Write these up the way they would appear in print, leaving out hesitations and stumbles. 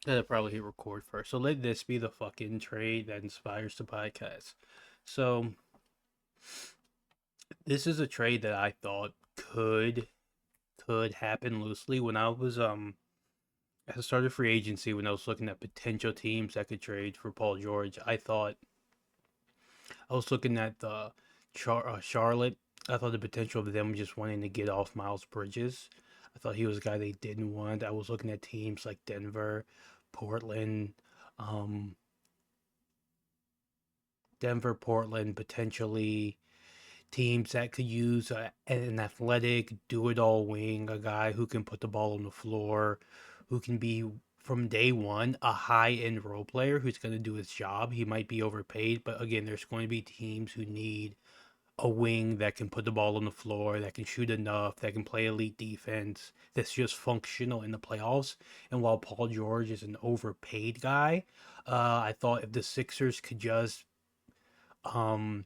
Gotta probably hit record first. So let this be the fucking trade that inspires the podcast. So this is a trade that I thought could happen loosely when I was at the start of free agency when I was looking at potential teams that could trade for Paul George. I was looking at the Charlotte. I thought the potential of them just wanting to get off Miles Bridges. I thought he was a guy they didn't want. I was looking at teams like Portland, um, Portland, potentially teams that could use an athletic, do it all wing, a guy who can put the ball on the floor, who can be from day one a high end role player who's going to do his job. He might be overpaid, but again, there's going to be teams who need a wing that can put the ball on the floor, that can shoot enough, that can play elite defense, that's just functional in the playoffs. And while Paul George is an overpaid guy, I thought if the Sixers could just um,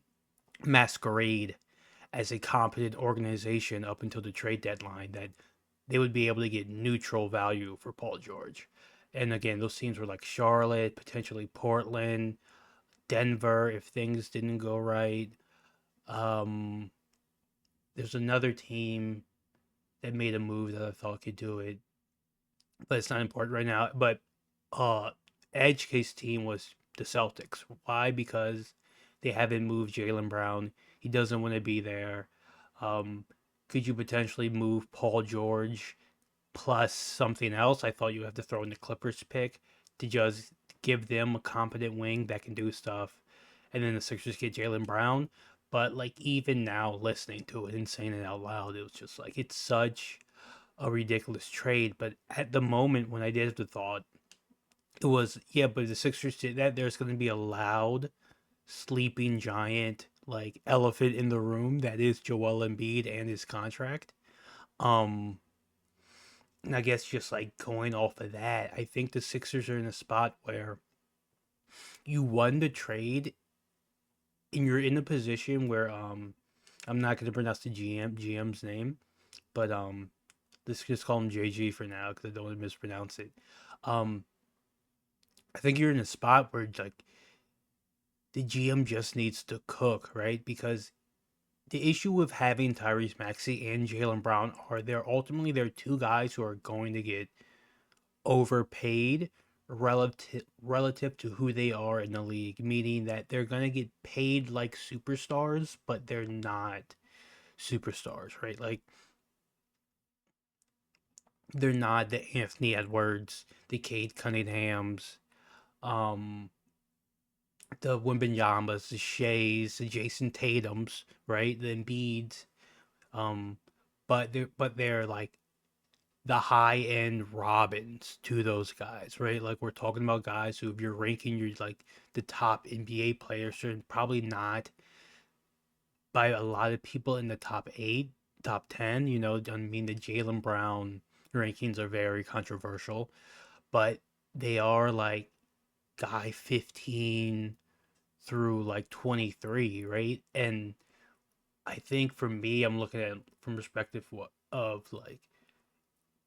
masquerade as a competent organization up until the trade deadline, that they would be able to get neutral value for Paul George. And again, those teams were like Charlotte, potentially Portland, Denver if things didn't go right. Um, there's another team that made a move that I thought could do it, but it's not important right now. But uh, edge case team was the Celtics. Why? Because they haven't moved Jalen Brown. He doesn't want to be there. Um, could you potentially move Paul George plus something else? I thought you have to throw in the Clippers pick to just give them a competent wing that can do stuff, and then the Sixers get Jalen Brown. But like even now, listening to it and saying it out loud, it was just like it's such a ridiculous trade. But at the moment when I did the thought, it was yeah. But the Sixers did that. There's going to be a loud sleeping giant like elephant in the room that is Joel Embiid and his contract. Um, and I guess just like going off of that, I think the Sixers are in a spot where you won the trade and you're in a position where I'm not going to pronounce the GM's name, but let's just call him JG for now because I don't want to mispronounce it. Um, I think you're in a spot where like the GM just needs to cook, right? Because the issue with having Tyrese Maxey and Jalen Brown are they're two guys who are going to get overpaid relative to who they are in the league, meaning that they're gonna get paid like superstars, but they're not superstars, right? Like they're not the Anthony Edwards, the Cade Cunninghams, um, the Wimbenyamas, the Shays, the Jason Tatums, right? The Embiids, um, but they're like the high end Robins to those guys, right? Like we're talking about guys who, if you're ranking your like the top NBA players, are probably not by a lot of people in the top eight, top 10. You know, I mean, the Jalen Brown rankings are very controversial, but they are like guy 15 through like 23, right? And I think for me, I'm looking at it from perspective of like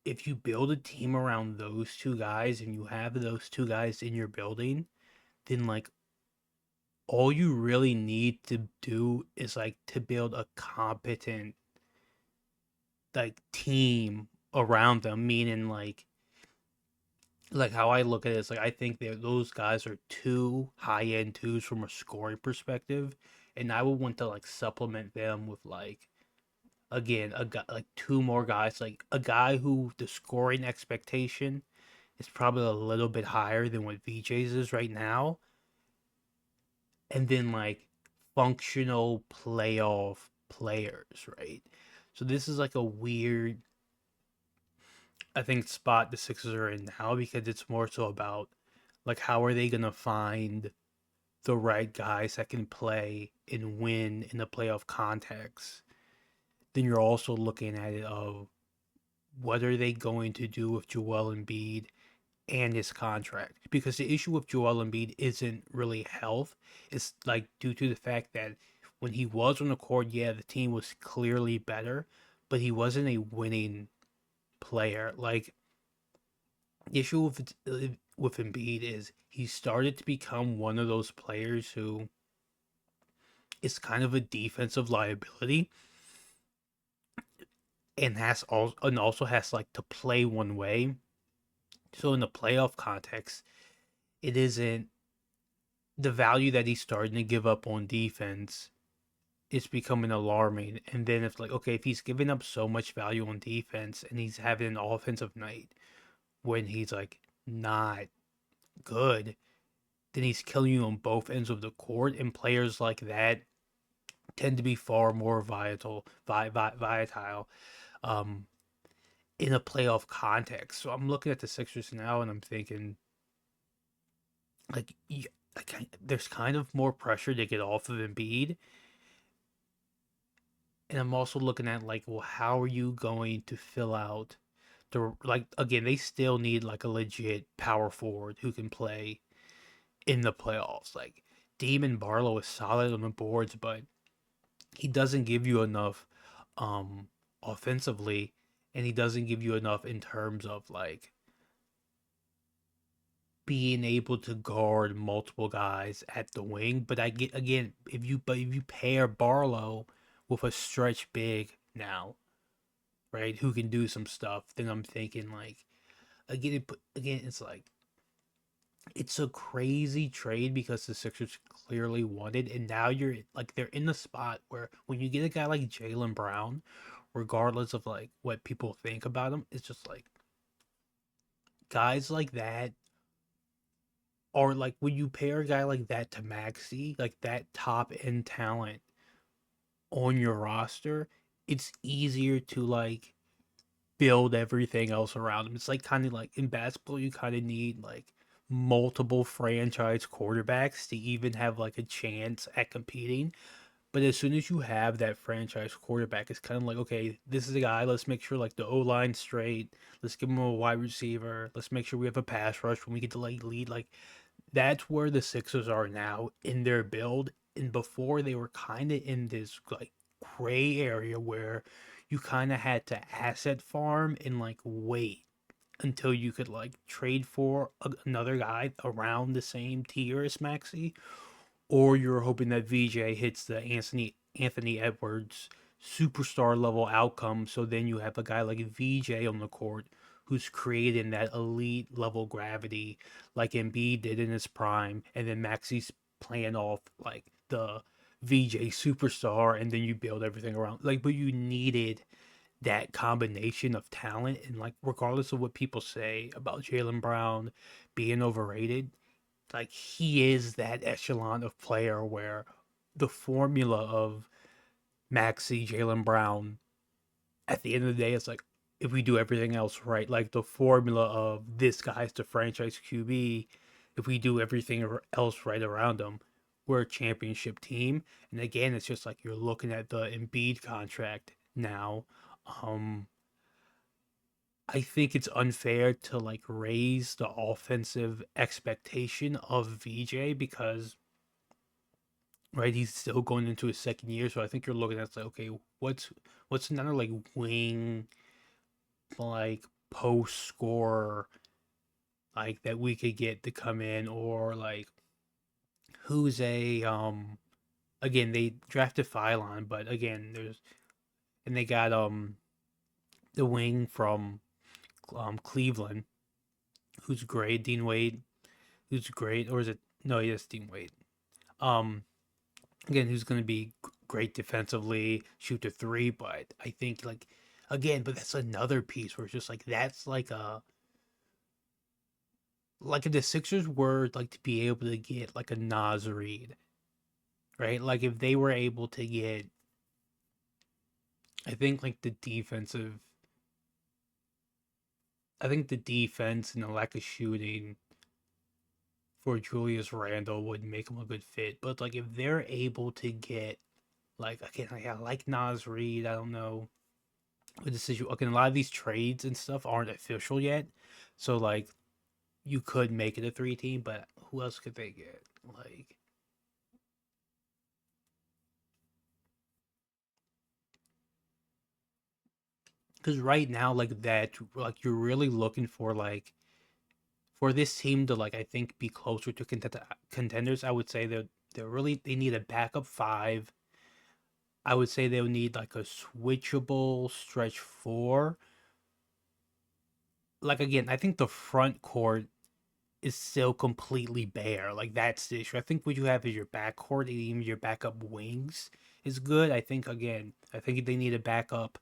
if you build a team around those two guys and you have those two guys in your building, then like all you really need to do is like to build a competent like team around them. Meaning like how I look at it is like I think that those guys are two high end twos from a scoring perspective, and I would want to like supplement them with like again a guy like two more guys, like a guy who the scoring expectation is probably a little bit higher than what VJ's is right now. And then like functional playoff players, right? So this is like a weird, I think, spot the Sixers are in now because it's more so about like how are they gonna find the right guys that can play and win in the playoff context. Then you're also looking at it of what are they going to do with Joel Embiid and his contract, because the issue with Joel Embiid isn't really health. It's like due to the fact that when he was on the court, yeah, the team was clearly better, but he wasn't a winning player. Like The issue with Embiid is he started to become one of those players who is kind of a defensive liability and also has like to play one way. So in the playoff context, it isn't the value that he's starting to give up on defense is becoming alarming. And then it's like, okay, if he's giving up so much value on defense and he's having an offensive night when he's like not good, then he's killing you on both ends of the court. And players like that tend to be far more vital um, in a playoff context. So I'm looking at the Sixers now and I'm thinking, like, there's kind of more pressure to get off of Embiid. And I'm also looking at, like, well, how are you going to fill out the, like, again, they still need, like, a legit power forward who can play in the playoffs. Like, Damon Barlow is solid on the boards, but he doesn't give you enough um offensively, and he doesn't give you enough in terms of like being able to guard multiple guys at the wing. But I get again, if you pair Barlow with a stretch big now, right, who can do some stuff, then I'm thinking like again, it's like it's a crazy trade because the Sixers clearly wanted, and now you're like they're in the spot where when you get a guy like Jaylen Brown, regardless of like what people think about him, it's just like guys like that are like when you pair a guy like that to Maxi, like that top end talent on your roster, it's easier to like build everything else around him. It's like kind of like in basketball, you kind of need like multiple franchise quarterbacks to even have like a chance at competing. But as soon as you have that franchise quarterback, it's kind of like, okay, this is a guy. Let's make sure like the O line's straight. Let's give him a wide receiver. Let's make sure we have a pass rush when we get to like lead. Like that's where the Sixers are now in their build. And before they were kind of in this like gray area where you kind of had to asset farm and like wait until you could like trade for another guy around the same tier as Maxi, or you're hoping that VJ hits the Anthony Edwards superstar level outcome. So then you have a guy like VJ on the court who's creating that elite level gravity like Embiid did in his prime, and then Maxi's playing off like the VJ superstar, and then you build everything around. Like, but you needed that combination of talent, and like regardless of what people say about Jaylen Brown being overrated, like he is that echelon of player where the formula of Maxi, Jaylen Brown, at the end of the day, it's like if we do everything else right, like the formula of this guy's the franchise QB, if we do everything else right around him, we're a championship team. And again, it's just like you're looking at the Embiid contract now. Um, I think it's unfair to like raise the offensive expectation of VJ because right he's still going into his second year, so I think you're looking at like okay, what's another like wing like post scorer like that we could get to come in, or like who's a again they drafted Phylon, but again there's and they got the wing from Cleveland who's great, Dean Wade, who's great, or is it no? Yes, Dean Wade. Um, again, who's going to be great defensively, shoot the three, but I think like again, but that's another piece where it's just like that's like if the Sixers were like to be able to get like a Nas Reed, right? Like if they were able to get, I think like I think the defense and the lack of shooting for Julius Randle would make him a good fit. But like if they're able to get like again, I like Nas Reed. I don't know what decision. Okay, a lot of these trades and stuff aren't official yet, so like you could make it a 3 team. But who else could they get? Like because right now like that, like you're really looking for like for this team to like I think be closer to contenders, I would say they need a backup five. I would say they'll need like a switchable stretch four. Like again, I think the front court is still completely bare. Like that's the issue. I think what you have is your backcourt and even your backup wings is good. I think they need a backup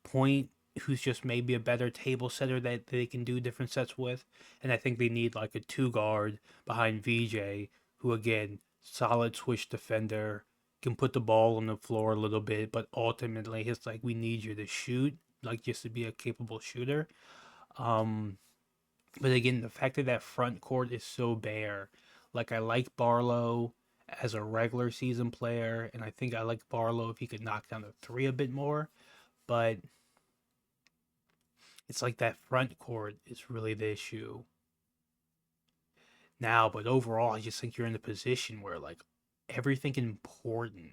point who's just maybe a better table setter that they can do different sets with. And I think they need like a two guard behind VJ who again, solid switch defender, can put the ball on the floor a little bit, but ultimately it's like we need you to shoot, like just to be a capable shooter. Um but again, the fact that that front court is so bare, like I like Barlow as a regular season player, and I think I like Barlow if he could knock down the three a bit more. But it's like that front court is really the issue now. But overall, I just think you're in a position where like everything important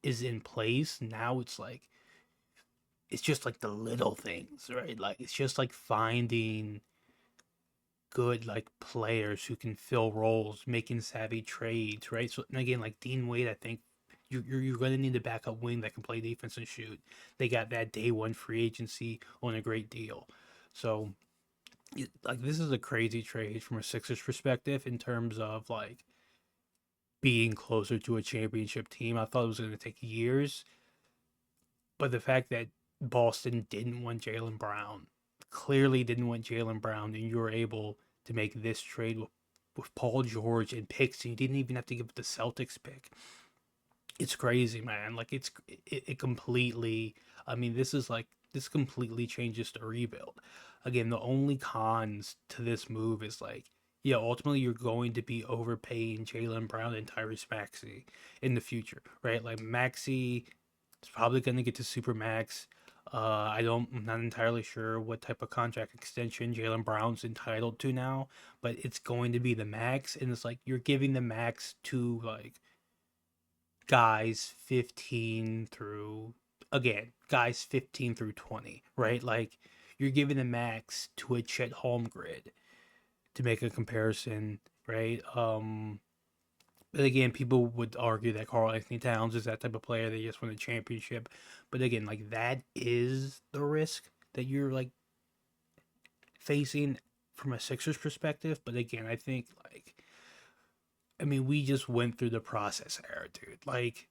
is in place. Now it's just like the little things, right? Like it's just like finding good like players who can fill roles, making savvy trades, right? So and again, like Dean Wade, I think you're going to need a backup wing that can play defense and shoot. They got that day one free agency on a great deal, so like this is a crazy trade from a Sixers perspective in terms of like being closer to a championship team. I thought it was going to take years, but the fact that Boston didn't want Jaylen Brown, clearly didn't want Jaylen Brown, and you were able to make this trade with Paul George and picks, and you didn't even have to give up the Celtics pick. It's crazy, man. Like it completely. I mean, this completely changes the rebuild. Again, the only cons to this move is like, yeah, ultimately you're going to be overpaying Jaylen Brown and Tyrese Maxey in the future, right? Like Maxey is probably going to get to Supermax. I'm not entirely sure what type of contract extension Jaylen Brown's entitled to now, but it's going to be the max, and it's like you're giving the max to like guys 15 through guys 15 through 20, right? Like you're giving the max to a Chet Holmgren to make a comparison, right? But again, people would argue that Karl Anthony Towns is that type of player that just won a championship. But again, like that is the risk that you're like facing from a Sixers perspective. But again, I think like I mean, we just went through the process era, dude. Like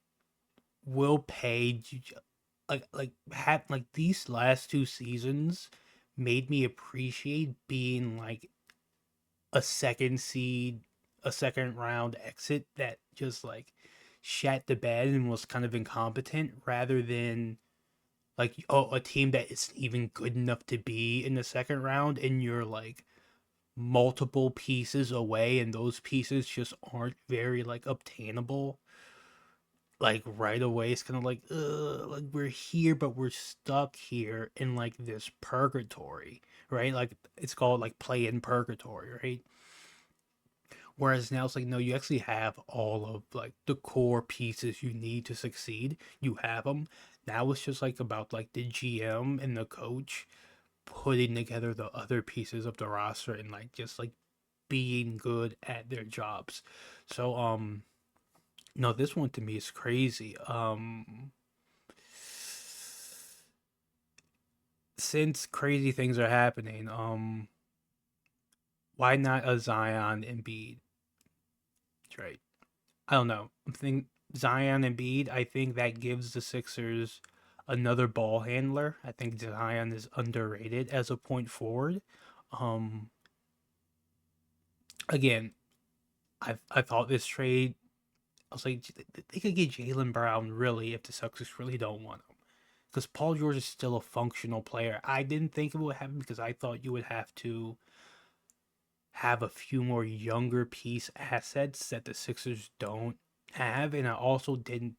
will pay like these last two seasons made me appreciate being like a second seed, a second round exit that just like shat the bed and was kind of incompetent rather than like a team that isn't even good enough to be in the second round and you're like multiple pieces away and those pieces just aren't very like obtainable like right away. It's kind of like we're here but we're stuck here in like this purgatory, right? Like it's called like play in purgatory, right? Whereas now it's like no, you actually have all of like the core pieces you need to succeed. You have them. Now it's just like about like the GM and the coach putting together the other pieces of the roster and like just like being good at their jobs. So no, this one to me is crazy. Since crazy things are happening, why not a Zion Embiid trade? I don't know. I think Zion Embiid, I think that gives the Sixers another ball handler. I think Zion is underrated as a point forward. Um, again, I thought this trade. I was like, they could get Jaylen Brown really if the Sixers really don't want him, because Paul George is still a functional player. I didn't think it would happen because I thought you would have to have a few more younger piece assets that the Sixers don't have, and I didn't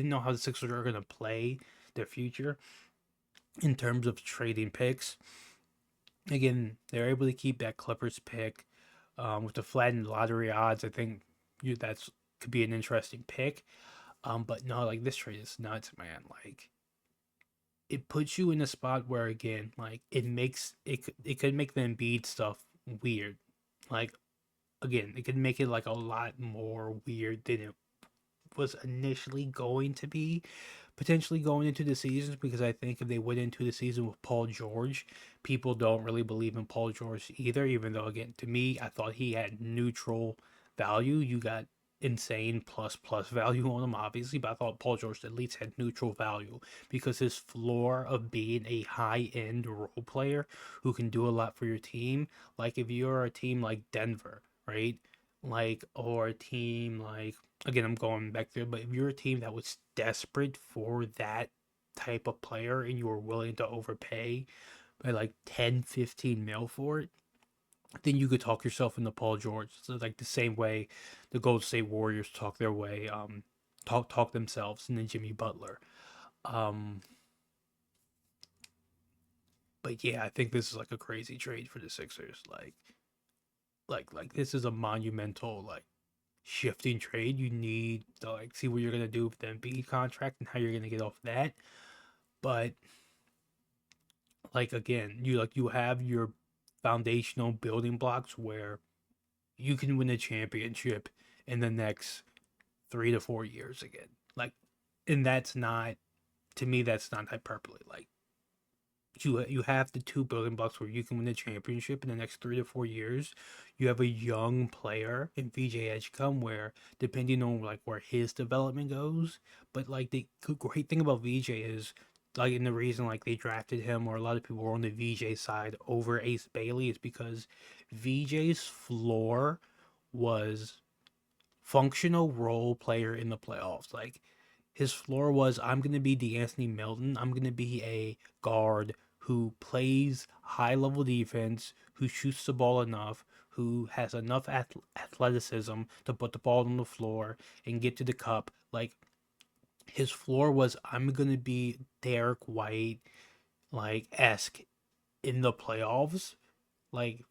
know how the Sixers are going to play their future in terms of trading picks. Again, they're able to keep that Clippers pick with the flattened lottery odds. I think that's could be an interesting pick. But no, like this trade is nuts, man. Like it puts you in a spot where again, like it could make the Embiid stuff weird. Like, again, it could make it like a lot more weird than it was initially going to be, potentially going into the seasons, because I think if they went into the season with Paul George, people don't really believe in Paul George either, even though, again, to me, I thought he had neutral value. You got insane plus value on him, obviously, but I thought Paul George at least had neutral value because his floor of being a high end role player who can do a lot for your team, like if you're a team like Denver, right? Like, or a team like, again, I'm going back there, but if you're a team that was desperate for that type of player and you were willing to overpay by like 10, 15 mil for it, then you could talk yourself into Paul George. So like the same way the Golden State Warriors talk their way, talk themselves into Jimmy Butler. Um, but yeah, I think this is like a crazy trade for the Sixers. Like this is a monumental like shifting trade. You need to like see what you're gonna do with the Embiid contract and how you're gonna get off that. But like again, you have your foundational building blocks where you can win a championship in the next 3 to 4 years again. Like, and that's not, to me, that's not hyperbole. Like, you have the two building blocks where you can win the championship in the next 3 to 4 years. You have a young player in VJ Edgecombe where, depending on like where his development goes, but like the great thing about VJ is like, and the reason like they drafted him, or a lot of people were on the VJ side over Ace Bailey, is because VJ's floor was functional role player in the playoffs. Like his floor was, I'm gonna be D'Anthony Melton. I'm gonna be a guard who plays high level defense, who shoots the ball enough, who has enough athleticism to put the ball on the floor and get to the cup. Like his floor was, I'm gonna be Derek White like esque in the playoffs. Like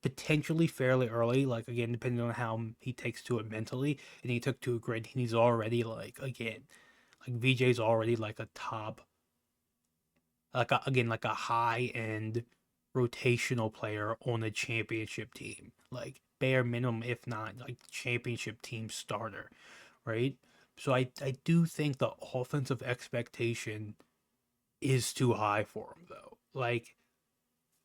potentially fairly early, like again, depending on how he takes to it mentally, and he took to it great. He's already like, again, like VJ's already like a top, again, like a high end rotational player on a championship team, like bare minimum, if not like championship team starter, right? So I do think the offensive expectation is too high for him though. Like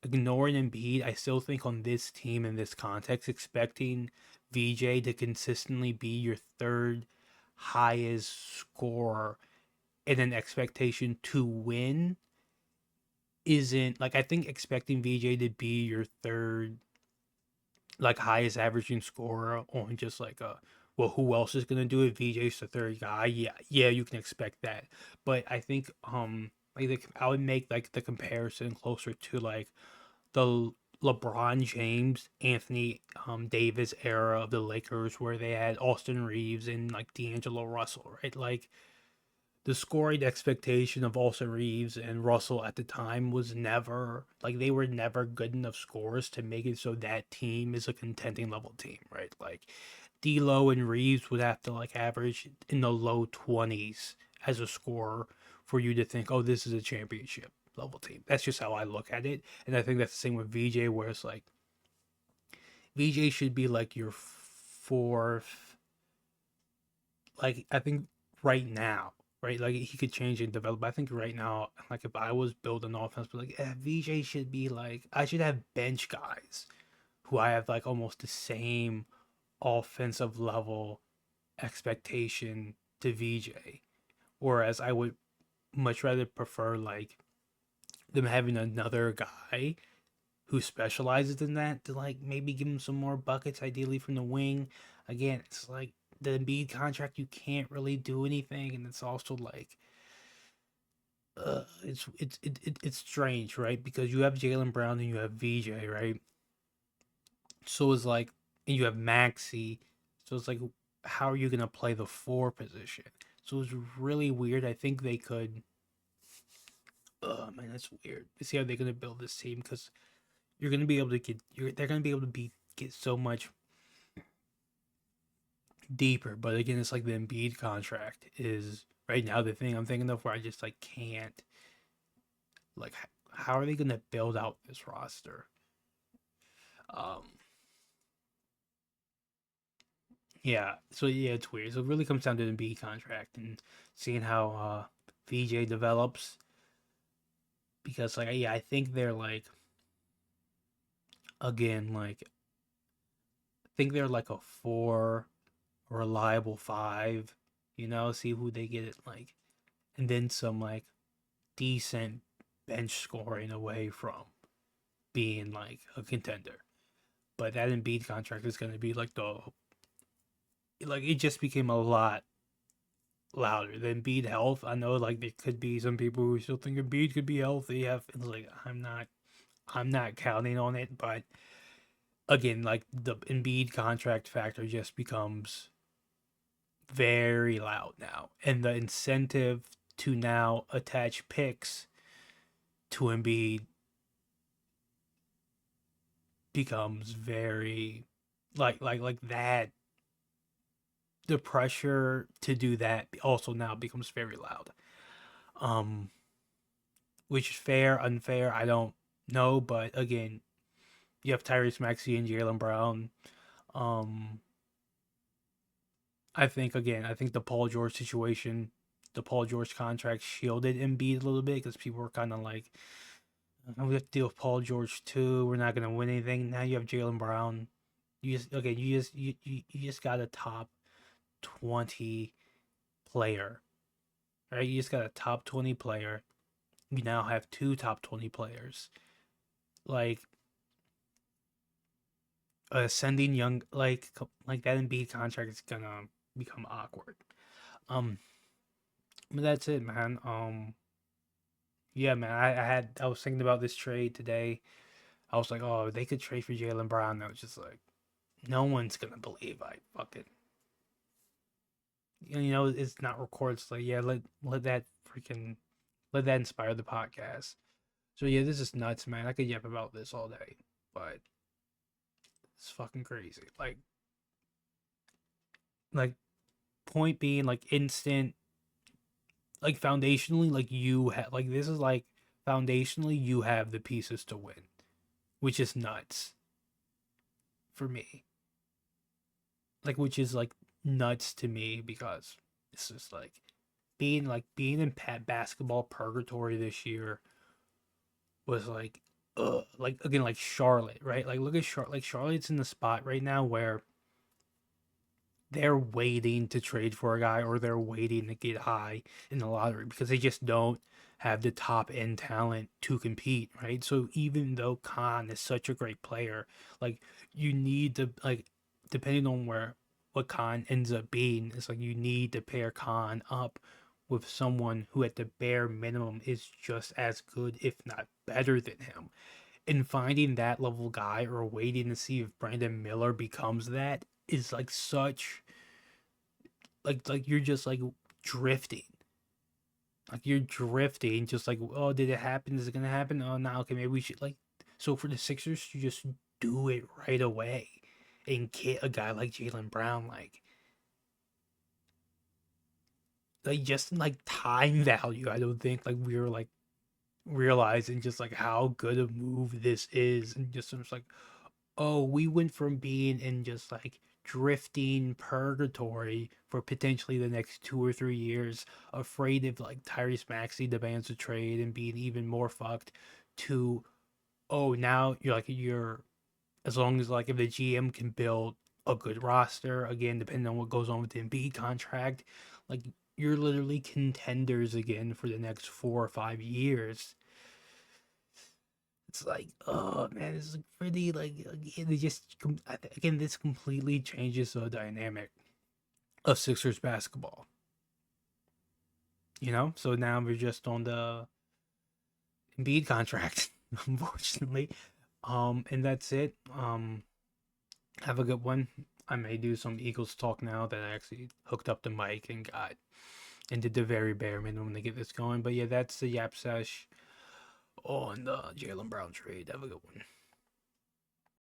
ignoring Embiid, I still think on this team in this context, expecting VJ to consistently be your third highest scorer and an expectation to win isn't like, I think expecting VJ to be your third like highest averaging scorer on just like a, well, who else is gonna do it? VJ's the third guy. Yeah, you can expect that. But I think like I would make like the comparison closer to like the LeBron James, Anthony Davis era of the Lakers, where they had Austin Reeves and like D'Angelo Russell, right? Like the scoring expectation of Austin Reeves and Russell at the time was never, like, they were never good enough scorers to make it so that team is a contending level team, right? Like D'Lo and Reeves would have to like average in the low 20s as a scorer for you to think, oh, this is a championship level team. That's just how I look at it. And I think that's the same with VJ, where it's like VJ should be like your fourth, like I think right now, right? Like he could change and develop. But I think right now, like if I was building offense, but like VJ should be like, I should have bench guys who I have like almost the same offensive level expectation to VJ. Whereas I would much rather prefer like them having another guy who specializes in that to like maybe give him some more buckets, ideally from the wing. Again, it's like the Embiid contract, you can't really do anything, and it's also like it's strange, right? Because you have Jalen Brown and you have VJ, right? So it's like, and you have Maxi, so it's like, how are you gonna play the four position? So it's really weird. I think they could. Oh man, that's weird. To see how they're gonna build this team, because you're gonna be able to get. They're gonna be able to get so much deeper. But again, it's like the Embiid contract is right now the thing I'm thinking of where I just like can't, like, how are they gonna build out this roster? Um, yeah, so yeah, it's weird. So it really comes down to the B contract and seeing how VJ develops because like yeah, I think they're like again like I think they're like a four, a reliable five, see who they get it like, and then some like decent bench scoring away from being like a contender. But that Embiid contract is going to be like it just became a lot louder than Embiid health. I know like there could be some people who still think Embiid could be healthy. It's like I'm not counting on it, but again, like the Embiid contract factor just becomes very loud now, and the incentive to now attach picks to Embiid becomes very like that. The pressure to do that also now becomes very loud. Um, which is fair, unfair, I don't know, but again, you have Tyrese Maxey and Jaylen Brown. Um, I think the Paul George situation, the Paul George contract shielded Embiid a little bit because people were kind of like, we have to deal with Paul George too. We're not gonna win anything. Now you have Jaylen Brown. You just got a top 20 player, right? You just got a top 20 player. You now have two top 20 players. Like sending young like that Embiid contract is gonna become awkward. Um, but that's it, man. Yeah, man. I was thinking about this trade today. I was like, oh, they could trade for Jaylen Brown. I was just like, no one's gonna believe I fucking it's not recorded. So yeah, let that freaking let that inspire the podcast. So yeah, this is nuts, man. I could yap about this all day, but it's fucking crazy. Like point being, like instant, like foundationally, like you have, like this is like foundationally, you have the pieces to win, which is nuts for me. Which is like nuts to me because it's just being in basketball purgatory this year was like, like again, like Charlotte, right? Like look at Charlotte. Like Charlotte's in the spot right now where they're waiting to trade for a guy or they're waiting to get high in the lottery because they just don't have the top end talent to compete, right? So even though Khan is such a great player, like you need to like depending on what Khan ends up being, it's like you need to pair Khan up with someone who at the bare minimum is just as good, if not better than him. And finding that level guy or waiting to see if Brandon Miller becomes that is like such like you're just like drifting. Like you're drifting, just like, oh, did it happen? Is it gonna happen? Oh no, okay, maybe we should like so for the Sixers to just do it right away and get a guy like Jaylen Brown, like just like time value, I don't think like we were like realizing just like how good a move this is and just sort of like, oh, we went from being in just like drifting purgatory for potentially the next 2 or 3 years, afraid if like Tyrese Maxey demands a trade and being even more fucked, to oh now you're as long as like if the GM can build a good roster, again depending on what goes on with the Embiid contract, like you're literally contenders again for the next 4 or 5 years. It's like, oh man, this is pretty again, again this completely changes the dynamic of Sixers basketball. So now we're just on the Embiid contract, unfortunately. And that's it. Have a good one. I may do some Eagles talk now that I actually hooked up the mic and got and did the very bare minimum to get this going. But yeah, that's the Yap Sesh on the Jaylen Brown trade. Have a good one.